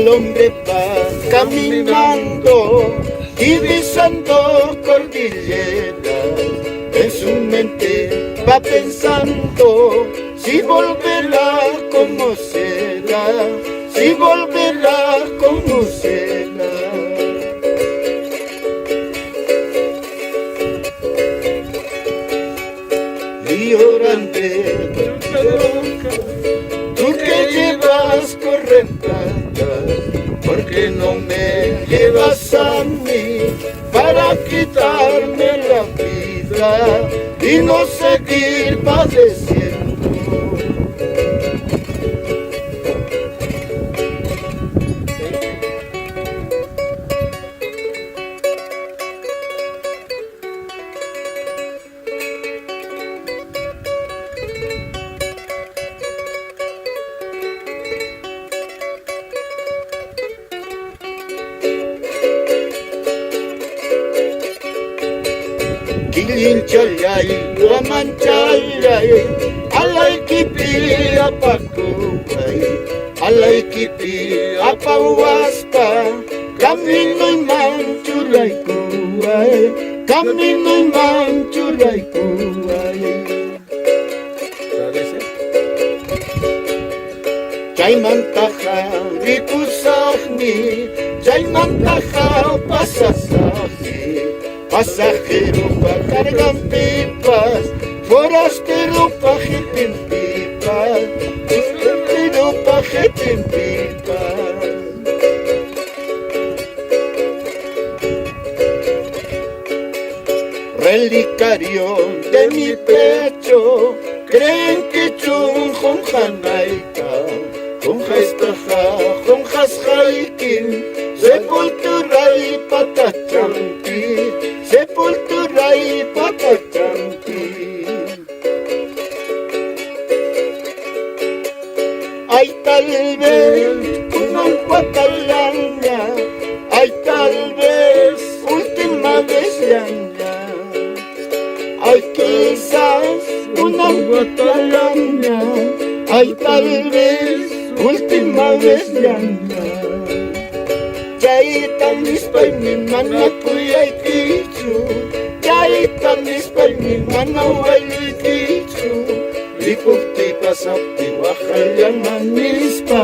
el hombre va caminando, divisando cordilleras. En su mente va pensando si volverá, cómo será, si volverá, cómo será. Río Grande, tú que llevas correntadas, ¿por qué no me llevas a mí para quitarme la vida y no seguir padeciendo? Kilinchayay, Guamanchayay, alay kipi apakubay, alay kipi apawaspa, kamino'y manchulay kuway, kamino'y manchulay kuway. Chay mantaja rikusakmi, chay mantaja pasasakmi. Pasajero pa' cargan pipas, forastero pa' gente en pipas, forastero pa' gente en pipas. Relicario de mi pecho, creen que chun janaita, jonjaestaja, jonjasjaikin, sepultura y patachanti, sepultura y patachanti. Hay tal vez una guatalaña, hay tal vez última vez llana, hay quizás una guatalaña, hay tal vez última vez llana. Jaitan mispay min mana kuyay kichu, jaitan mispay min mana wali kichu. Lipukti pasapti wakalyaman mispa,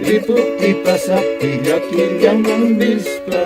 lipukti pasapti yakilyaman mispa.